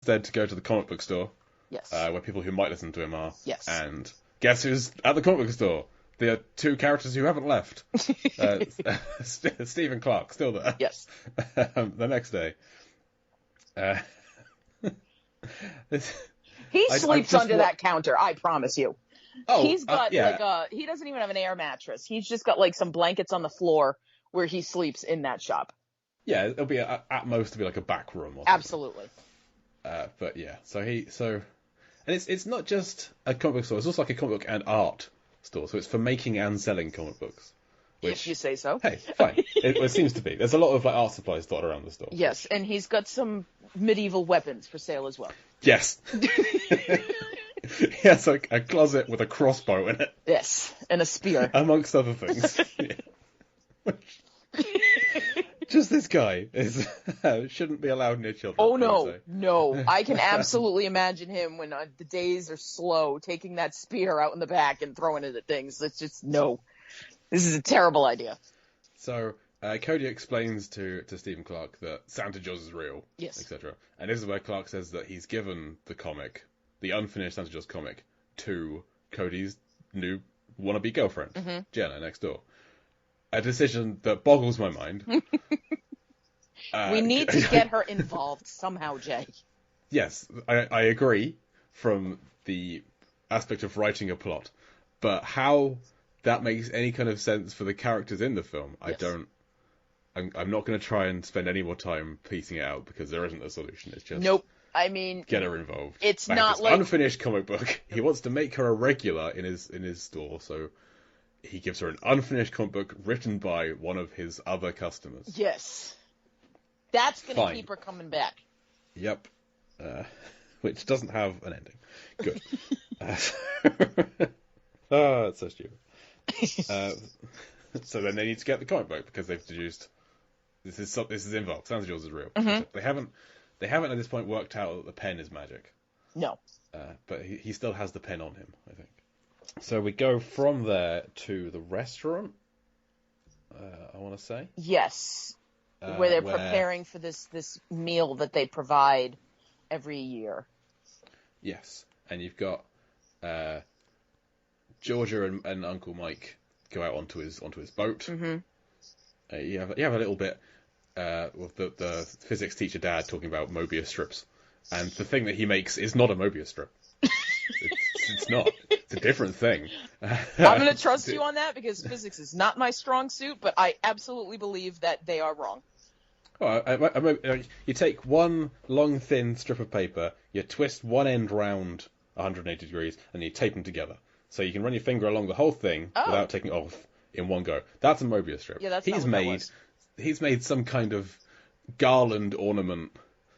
instead to go to the comic book store, Yes. where people who might listen to him are. Yes. And guess who's at the comic book store? The two characters who haven't left. Stephen Clark, still there. Yes. The next day. He sleeps under that counter, I promise you. Oh, He's got he doesn't even have an air mattress. He's just got like some blankets on the floor where he sleeps in that shop. Yeah, it'll be at most like a back room or something. Absolutely. But yeah, and it's not just a comic book store, it's also like a comic book and art store, so it's for making and selling comic books. Which, if you say so. Hey, fine. It seems to be. There's a lot of like art supplies dotted around the store. Yes, and he's got some medieval weapons for sale as well. Yes. He has like a closet with a crossbow in it. Yes, and a spear. Amongst other things. Just this guy shouldn't be allowed near children. Oh no. I can absolutely imagine him when the days are slow, taking that spear out in the back and throwing it at things. It's just, no. This is a terrible idea. So, Cody explains to Stephen Clark that Santa Claus is real, yes, etc. And this is where Clark says that he's given the comic, the unfinished Santa Claus comic, to Cody's new wannabe girlfriend, Jenna, next door. A decision that boggles my mind. We need to get her involved somehow, Jay. Yes, I agree from the aspect of writing a plot, but how that makes any kind of sense for the characters in the film, yes. I'm not going to try and spend any more time piecing it out because there isn't a solution. It's just nope. I mean, get her involved. It's not like unfinished comic book. He wants to make her a regular in his store, so he gives her an unfinished comic book written by one of his other customers. Yes, that's going to keep her coming back. Yep, which doesn't have an ending. Good. Oh, it's so stupid. So then they need to get the comic book because they've deduced this is involved. Santa Claus is real. Mm-hmm. They haven't at this point worked out that the pen is magic. No. But he still has the pen on him, I think. So we go from there to the restaurant. I want to say yes, where they're preparing for this meal that they provide every year. Yes, and you've got Georgia and Uncle Mike go out onto his boat. Mm-hmm. You have a little bit with the physics teacher dad talking about Mobius strips, and the thing that he makes is not a Mobius strip. It's not. It's a different thing. I'm going to trust you on that because physics is not my strong suit, but I absolutely believe that they are wrong. Well, you take one long, thin strip of paper, you twist one end round 180 degrees, and you tape them together. So you can run your finger along the whole thing without taking it off in one go. That's a Mobius strip. Yeah, that's not what that was. He's made some kind of garland ornament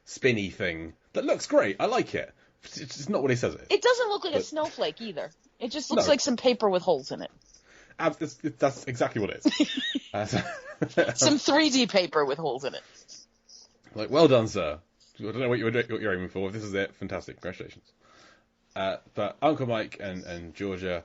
spinny thing that looks great. I like it. It's not what he says it is. It doesn't look like a snowflake either. It just looks like some paper with holes in it. That's exactly what it is. Some 3D paper with holes in it. Like, well done, sir. I don't know what you're aiming for. This is it. Fantastic. Congratulations. But Uncle Mike and Georgia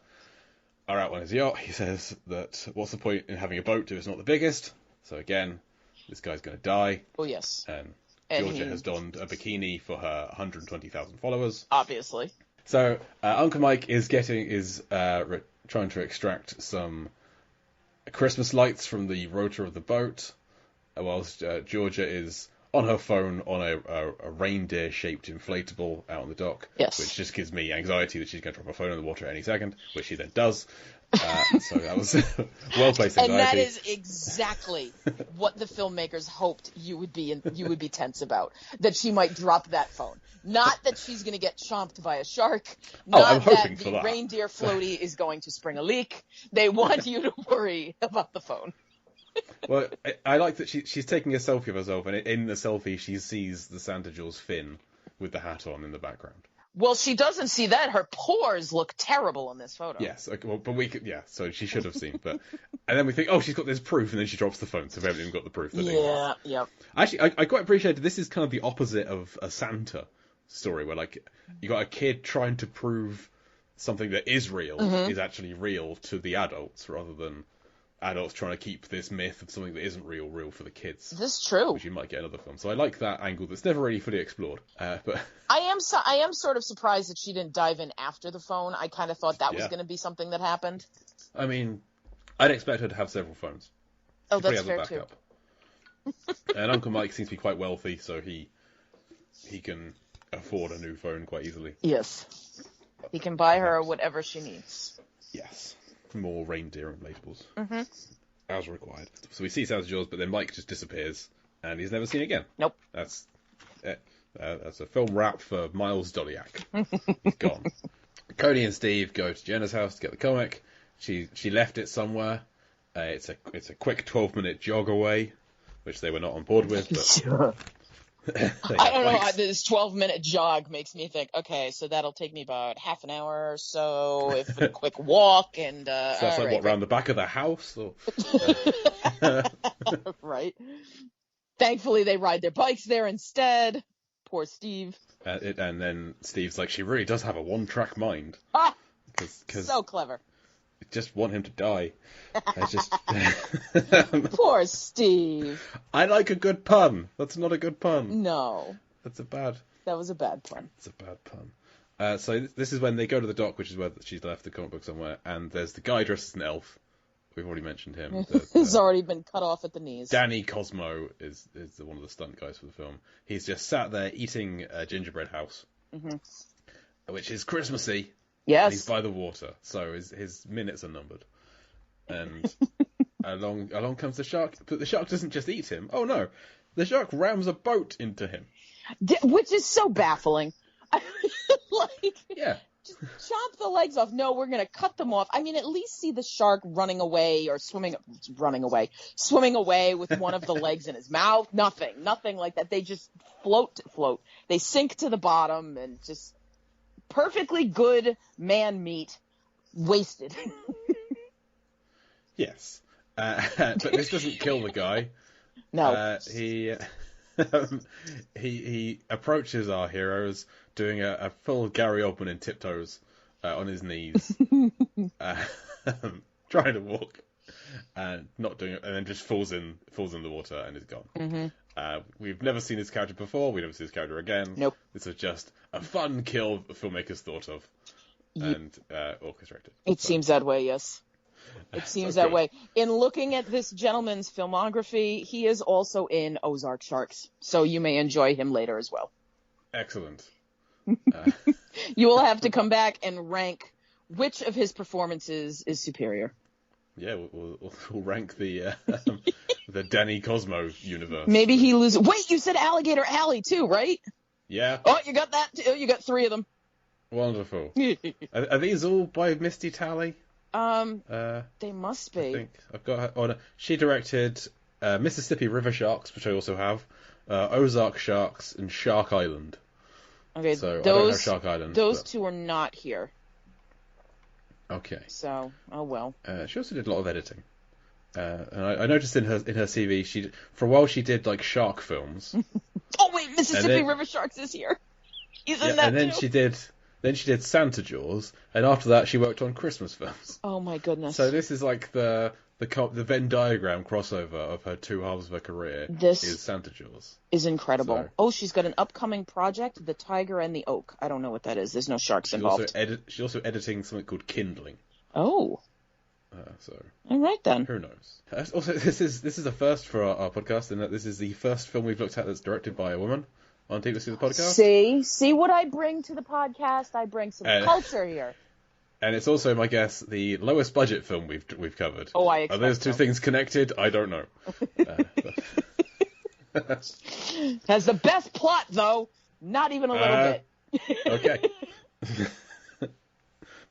are out on his yacht. He says that what's the point in having a boat if it's not the biggest? So again, this guy's going to die. Oh, yes. And Georgia has donned a bikini for her 120,000 followers. Obviously. So Uncle Mike is trying to extract some Christmas lights from the rotor of the boat, whilst Georgia is on her phone on a reindeer-shaped inflatable out on the dock. Yes. Which just gives me anxiety that she's going to drop her phone in the water at any second, which she then does. So that was well-placed anxiety. And that is exactly what the filmmakers hoped you would be tense about. That she might drop that phone. Not that she's going to get chomped by a shark. I'm hoping that for that. The reindeer floaty is going to spring a leak. They want you to worry about the phone. Well, I like that she's taking a selfie of herself, and in the selfie she sees the Santa Claus fin with the hat on in the background. Well, she doesn't see that. Her pores look terrible in this photo. Yes, well, but so she should have seen. But and then we think, oh, she's got this proof, and then she drops the phone, so we haven't even got the proof. Yep. Actually, I quite appreciate this is kind of the opposite of a Santa story, where like you got a kid trying to prove something that is real is actually real to the adults, rather than adults trying to keep this myth of something that isn't real for the kids. This is true. Which you might get in other films. So I like that angle that's never really fully explored. But I am sort of surprised that she didn't dive in after the phone. I kind of thought that was going to be something that happened. I mean, I'd expect her to have several phones. Oh, that's fair too. And Uncle Mike seems to be quite wealthy, so he can afford a new phone quite easily. Yes. He can buy her whatever she needs. Yes. More reindeer inflatables. Mm-hmm. As required. So we see Santa Jaws, but then Mike just disappears, and he's never seen again. Nope. That's it. That's a film wrap for Miles Doliak. He's gone. Cody and Steve go to Jenna's house to get the comic. She left it somewhere. It's a quick 12-minute jog away, which they were not on board with. But I don't know. This 12-minute jog makes me think, okay, so that'll take me about half an hour or so, if a quick walk, and so that's like, what, round the back of the house? Or... Right. Thankfully, they ride their bikes there instead. Poor Steve. And then Steve's like, she really does have a one-track mind. Ah! Cause so clever. I just want him to die. Poor Steve. I like a good pun. That's not a good pun. No. That was a bad pun. It's a bad pun. So this is when they go to the dock, which is where she's left the comic book somewhere, and there's the guy dressed as an elf. We've already mentioned him. He's already been cut off at the knees. Danny Cosmo is one of the stunt guys for the film. He's just sat there eating a gingerbread house, which is Christmassy. Yes. And he's by the water, so his minutes are numbered. And along comes the shark, but the shark doesn't just eat him. Oh no, the shark rams a boat into him. Which is so baffling. Yeah. Just chop the legs off. No, we're going to cut them off. I mean, at least see the shark running away or swimming away with one of the legs in his mouth. Nothing like that. They just float. They sink to the bottom and just perfectly good man meat wasted. Yes. But this doesn't kill the guy. No. He approaches our heroes doing a full Gary Oldman in tiptoes on his knees, trying to walk, and not doing it, and then just falls in the water and is gone. Mm-hmm. We've never seen this character before. We never see this character again. Nope. This was just a fun kill the filmmakers thought of and orchestrated. It seems that way, yes. It seems that way. In looking at this gentleman's filmography, he is also in Ozark Sharks, so you may enjoy him later as well. Excellent. You will have to come back and rank which of his performances is superior. Yeah, we'll rank the Danny Cosmo universe. Maybe he loses. Wait, you said Alligator Alley too, right? Yeah. Oh, you got that too. You got 3 of them. Wonderful. Are these all by Misty Talley? They must be. I think I've got her. Oh, no. She directed Mississippi River Sharks, which I also have, Ozark Sharks, and Shark Island. Okay, so I don't have Shark Island. Those two are not here. Okay. So, oh well. She also did a lot of editing. And I noticed in her CV, for a while she did like shark films. Oh wait, Mississippi River Sharks is here. He's in that and then too. she did Santa Jaws, and after that she worked on Christmas films. Oh my goodness! So this is like the Venn diagram crossover of her two halves of her career. This is Santa Jaws. Is incredible. So, oh, she's got an upcoming project, The Tiger and the Oak. I don't know what that is. There's no sharks involved. She's also editing something called Kindling. Oh. So. All right then. Who knows? Also, this is a first for our podcast, in that this is the first film we've looked at that's directed by a woman on Deep See the Podcast. See what I bring to the podcast. I bring some culture here. And it's also, my guess, the lowest budget film we've covered. Oh, I expect Are those two things connected? I don't know. Has the best plot, though. Not even a little bit. Okay. But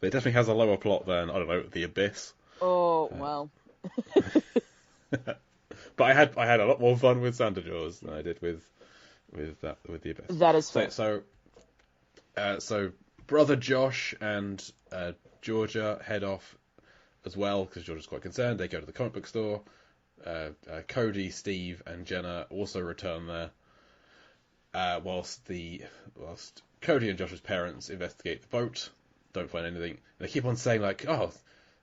it definitely has a lower plot than, I don't know, The Abyss. Oh, well. But I had a lot more fun with Santa Jaws than I did with The Abyss. That is fair. So brother Josh and Georgia head off as well, because Georgia's quite concerned. They go to the comic book store. Cody, Steve, and Jenna also return there, whilst Cody and Josh's parents investigate the boat, don't find anything. They keep on saying, like, oh,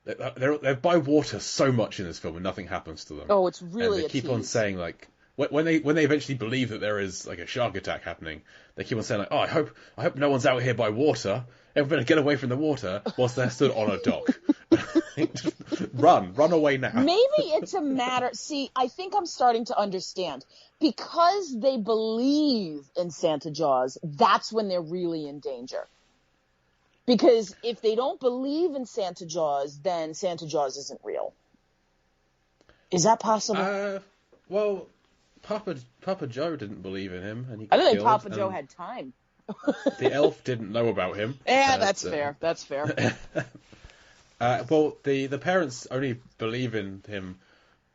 they're by water so much in this film, and nothing happens to them. Oh, it's really and they a keep on tease. saying like when they eventually believe that there is like a shark attack happening, they keep on saying like, oh, I hope no one's out here by water. Everybody get away from the water whilst they're stood on a dock. Just run away now. Maybe it's a matter. See, I think I'm starting to understand. Because they believe in Santa Jaws, that's when they're really in danger. Because if they don't believe in Santa Jaws, then Santa Jaws isn't real. Is that possible? Well, Papa Joe didn't believe in him, and he I got don't think killed, Papa and Joe had time. the elf didn't know about him. Yeah, that's fair. That's fair. Well, the parents only believe in him.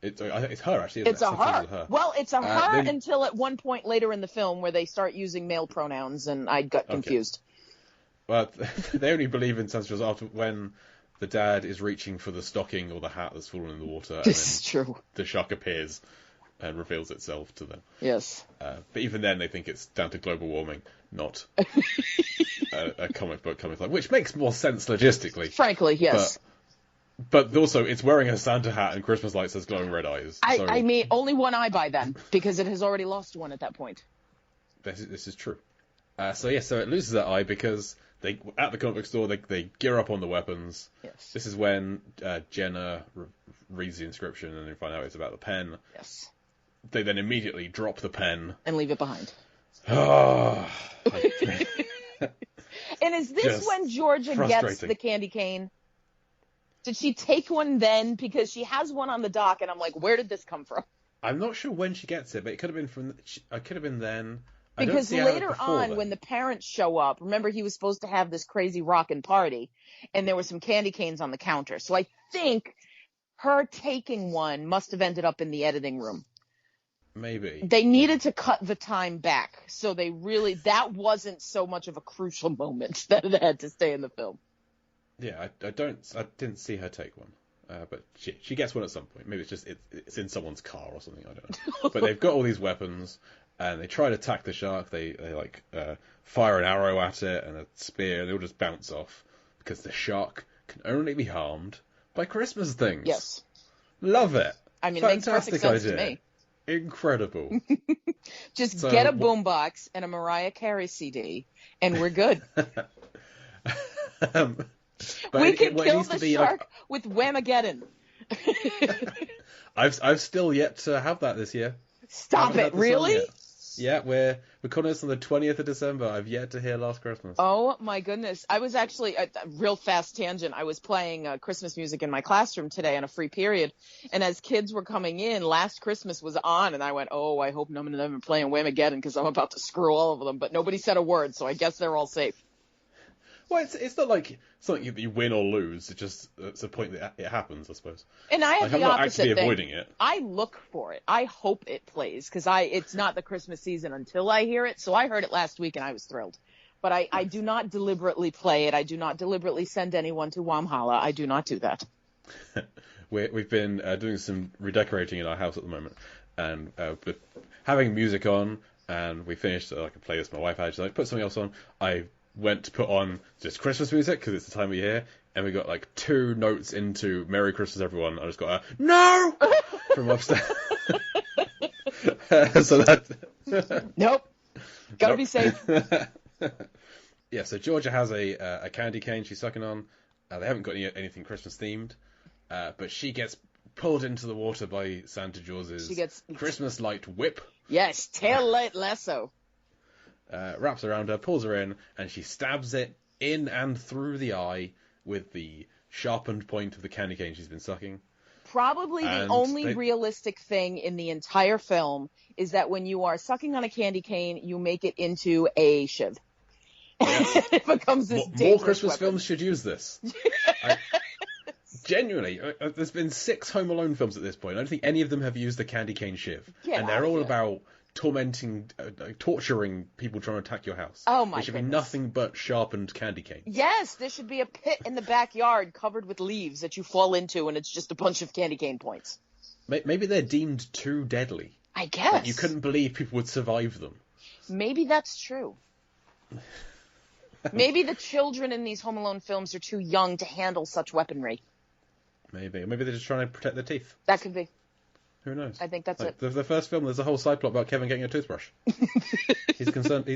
I think it's her, actually. It's a her. Well, it's a her until at one point later in the film where they start using male pronouns, and I got confused. Well, they only believe in Santa Claus after when the dad is reaching for the stocking or the hat that's fallen in the water. This is true. The shark appears and reveals itself to them. Yes. But even then, they think it's down to global warming, not a comic book coming like, which makes more sense logistically. Frankly, yes. But also, it's wearing a Santa hat and Christmas lights has glowing red eyes. I mean, only one eye by then, because it has already lost one at that point. This is true. So it loses that eye because at the comic book store, they gear up on the weapons. Yes. This is when Jenna reads the inscription and they find out it's about the pen. Yes. They then immediately drop the pen. And leave it behind. Oh, and is this when Georgia gets the candy cane? Did she take one then? Because she has one on the dock, and I'm like, where did this come from? I'm not sure when she gets it, but it could have been then. Because later on, when the parents show up, remember he was supposed to have this crazy rockin' party, and there were some candy canes on the counter. So I think her taking one must have ended up in the editing room. Maybe. They needed to cut the time back, so that wasn't so much of a crucial moment that it had to stay in the film. Yeah, I didn't see her take one, but she gets one at some point. Maybe it's in someone's car or something. I don't know. But they've got all these weapons, and they try to attack the shark. They fire an arrow at it and a spear, and they all just bounce off because the shark can only be harmed by Christmas things. Yes, love it. I mean, fantastic it makes perfect sense idea. to me. Incredible. Just get a boombox and a Mariah Carey CD, and we're good. We can kill the shark with Whamageddon. I've still yet to have that this year. Stop it, really? Yeah, we're recording this on the 20th of December. I've yet to hear Last Christmas. Oh my goodness. I was actually, a real fast tangent, I was playing Christmas music in my classroom today on a free period, and as kids were coming in, Last Christmas was on, and I went, oh, I hope none of them are playing Whamageddon because I'm about to screw all of them, but nobody said a word, so I guess they're all safe. Well, it's not like something that you win or lose. It's a point that it happens, I suppose. And I have the opposite thing. I'm not actively avoiding it. I look for it. I hope it plays because it's not the Christmas season until I hear it. So I heard it last week and I was thrilled. But I do not deliberately play it. I do not deliberately send anyone to Walhalla. I do not do that. We've been doing some redecorating in our house at the moment, and having music on. And we finished like a playlist my wife had. She's like, put something else on. I went to put on just Christmas music because it's the time of year, and we got like 2 notes into Merry Christmas Everyone. I just got a no from upstairs. So that nope, gotta be safe. Yeah, so Georgia has a candy cane she's sucking on. They haven't got anything Christmas themed, but she gets pulled into the water by Santa Claus's Christmas light whip. Yes, tail light lasso. Wraps around her, pulls her in, and she stabs it in and through the eye with the sharpened point of the candy cane she's been sucking. Probably the only realistic thing in the entire film is that when you are sucking on a candy cane, you make it into a shiv. Yes. It becomes this more Christmas films should use this. Genuinely, there's been 6 Home Alone films at this point. I don't think any of them have used the candy cane shiv. And they're all about torturing people trying to attack your house. Oh my! There should be nothing but sharpened candy canes. Yes, there should be a pit in the backyard covered with leaves that you fall into, and it's just a bunch of candy cane points. Maybe they're deemed too deadly. I guess. Like you couldn't believe people would survive them. Maybe that's true. Maybe the children in these Home Alone films are too young to handle such weaponry. Maybe they're just trying to protect their teeth. That could be. Who knows? I think that's like, it. The first film, there's a whole side plot about Kevin getting a toothbrush. He's concerned.